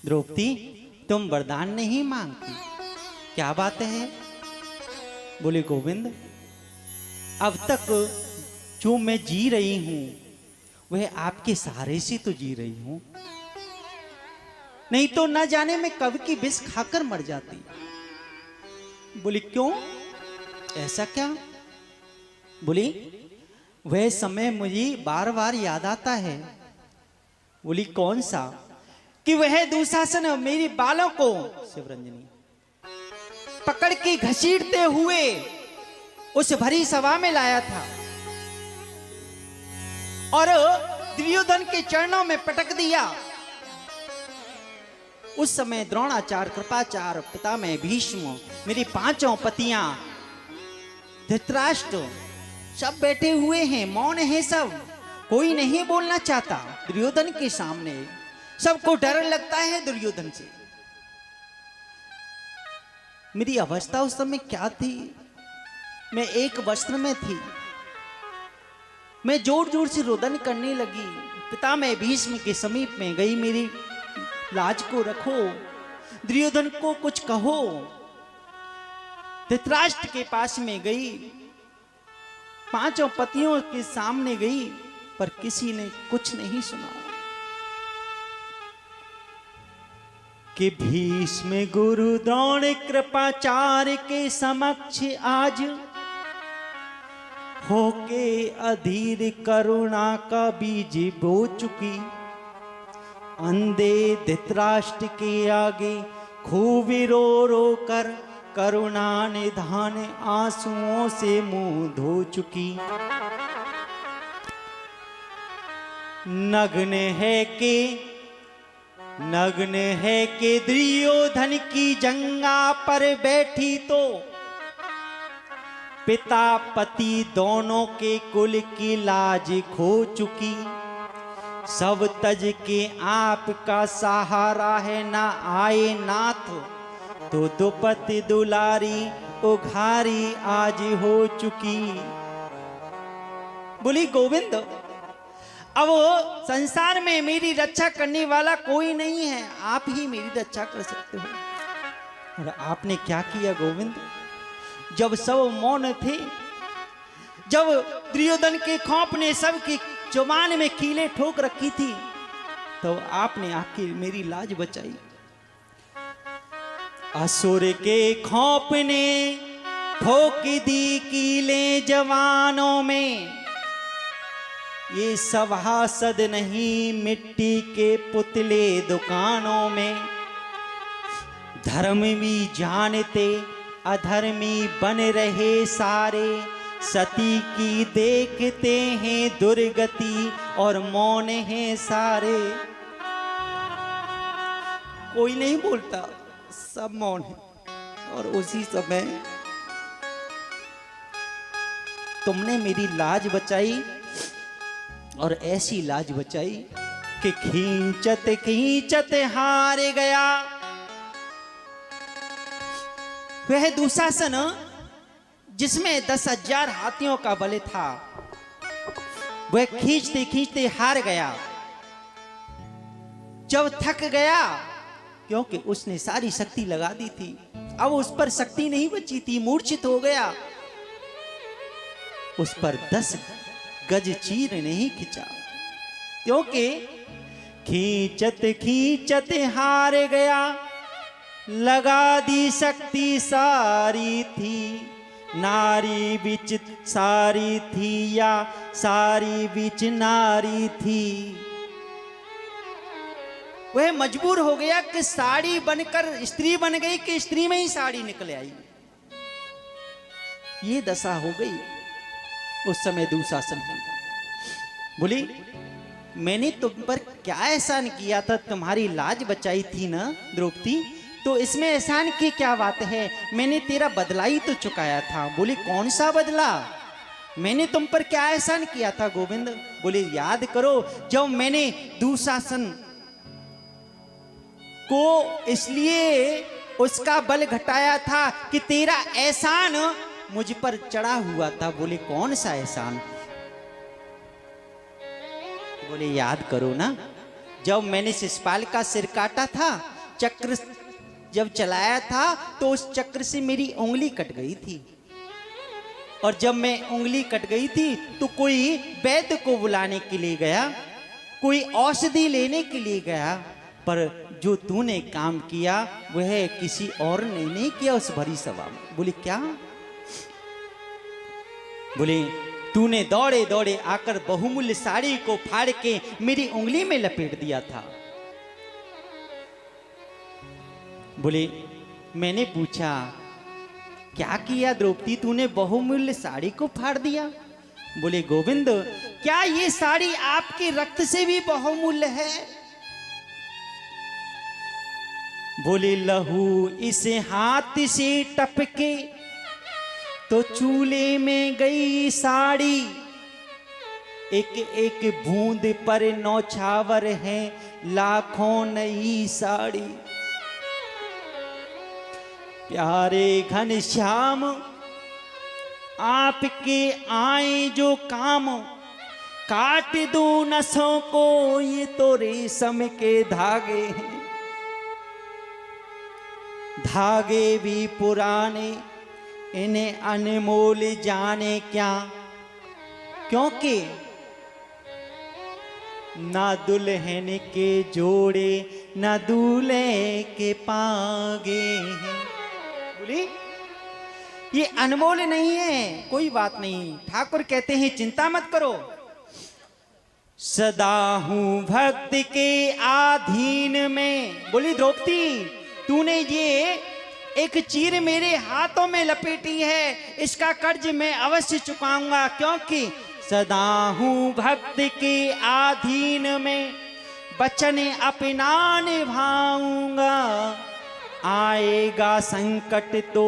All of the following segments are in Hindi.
द्रौपदी तुम वरदान नहीं मांगती, क्या बात है? बोले गोविंद, अब तक जो मैं जी रही हूं वह आपके सहारे से तो जी रही हूं, नहीं तो ना जाने मैं कब की विष खाकर मर जाती। बोली क्यों, ऐसा क्या? बोली वह समय मुझे बार बार याद आता है। बोली कौन सा? कि वह दुशासन मेरी बालों को शिवरंजनी पकड़ के घसीटते हुए उस भरी सभा में लाया था और दुर्योधन के चरणों में पटक दिया। उस समय द्रोणाचार्य, कृपाचार्य, पितामह भीष्म, मेरी पांचों पतियां, धृतराष्ट्र सब बैठे हुए हैं, मौन है सब, कोई नहीं बोलना चाहता दुर्योधन के सामने। सबको डर लगता है दुर्योधन से। मेरी अवस्था उस समय क्या थी? मैं एक वस्त्र में थी, मैं जोर जोर से रोदन करने लगी। पितामह भीष्म के समीप में गई, मेरी लाज को रखो, दुर्योधन को कुछ कहो। धृतराष्ट्र के पास में गई, पांचों पतियों के सामने गई, पर किसी ने कुछ नहीं सुना। कि भीष्म गुरु द्रोण कृपाचार्य के समक्ष आज होके अधीर करुणा का बीज बो चुकी। अंधे धृतराष्ट्र के आगे खूब रो रो कर करुणा निधान आंसुओं से मुंह धो चुकी। नग्न है कि दुर्योधन की जंगा पर बैठी तो पिता पति दोनों के कुल की लाज खो चुकी। सब तज के आपका सहारा है, ना आए नाथ तो दुपति दुलारी उघारी आज हो चुकी। बोली गोविंद, अब संसार में मेरी रक्षा करने वाला कोई नहीं है, आप ही मेरी रक्षा कर सकते हो। और आपने क्या किया गोविंद? जब सब मौन थे, जब दुर्योधन के खौफ ने सबकी जुबान में कीले ठोक रखी थी, तो आपने आके मेरी लाज बचाई। असुर के खौफ ने ठोक दी कीले जवानों में, ये सभासद नहीं मिट्टी के पुतले दुकानों में। धर्मी जानते अधर्मी बन रहे सारे, सती की देखते हैं दुर्गति और मौन हैं सारे। कोई नहीं बोलता, सब मौन है। और उसी समय तुमने मेरी लाज बचाई, और ऐसी लाज बचाई कि खींचत खींचत हार गया। वह दुशासन जिसमें 10,000 हाथियों का बल था, वह खींचते खींचते हार गया। जब थक गया, क्योंकि उसने सारी शक्ति लगा दी थी, अब उस पर शक्ति नहीं बची थी, मूर्छित हो गया। उस पर 10 गज चीर नहीं खिंचा, क्योंकि खींचत खींचत हार गया। लगा दी शक्ति सारी थी, नारी बिच सारी थी या सारी बिच नारी थी। वह मजबूर हो गया कि साड़ी बनकर स्त्री बन गई कि स्त्री में ही साड़ी निकल आई। ये दशा हो गई उस समय दुशासन की। बोली मैंने तुम पर क्या एहसान किया था, तुम्हारी लाज बचाई थी ना द्रौपदी, तो इसमें एहसान की क्या बात है? मैंने तेरा बदला ही तो चुकाया था। बोली कौन सा बदला? मैंने तुम पर क्या एहसान किया था गोविंद? बोले याद करो, जब मैंने दुशासन को इसलिए उसका बल घटाया था कि तेरा एहसान मुझ पर चढ़ा हुआ था। बोले कौन सा एहसान? बोले याद करो ना, जब मैंने शिशुपाल का सिर काटा था चक्र जब चलाया था तो उस चक्र से मेरी उंगली कट गई थी, और जब मैं उंगली कट गई थी तो कोई वैद्य को बुलाने के लिए गया, कोई औषधि लेने के लिए गया, पर जो तूने काम किया वह किसी और ने नहीं किया उस भरी सभा में। बोले क्या? बोले तूने दौड़े दौड़े आकर बहुमूल्य साड़ी को फाड़ के मेरी उंगली में लपेट दिया था। बोले मैंने पूछा क्या किया द्रौपदी, तूने बहुमूल्य साड़ी को फाड़ दिया? बोले गोविंद क्या ये साड़ी आपके रक्त से भी बहुमूल्य है? बोले लहू इस हाथ से टपके तो चूल्हे में गई साड़ी, एक एक बूंद पर नौछावर है लाखों नई साड़ी। प्यारे घनश्याम आपके आए जो काम, काट दो नसों को ये तो रेशम के धागे हैं, धागे भी पुराने इन्हें अनमोल जाने क्या, क्योंकि ना दुल्हन के जोड़े ना दूल्हे के पागे हैं। बोली ये अनमोल नहीं है, कोई बात नहीं। ठाकुर कहते हैं चिंता मत करो, सदा हूं भक्त के अधीन में। बोली द्रौपदी तूने ये एक चीर मेरे हाथों में लपेटी है, इसका कर्ज मैं अवश्य चुकाऊंगा, क्योंकि सदा हूं भक्त के अधीन में, वचन अपना निभाऊंगा, आएगा संकट तो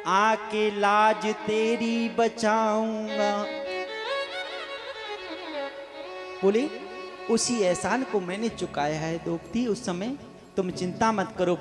आके लाज तेरी बचाऊंगा। बोले उसी एहसान को मैंने चुकाया है द्रौपदी उस समय, तुम चिंता मत करो।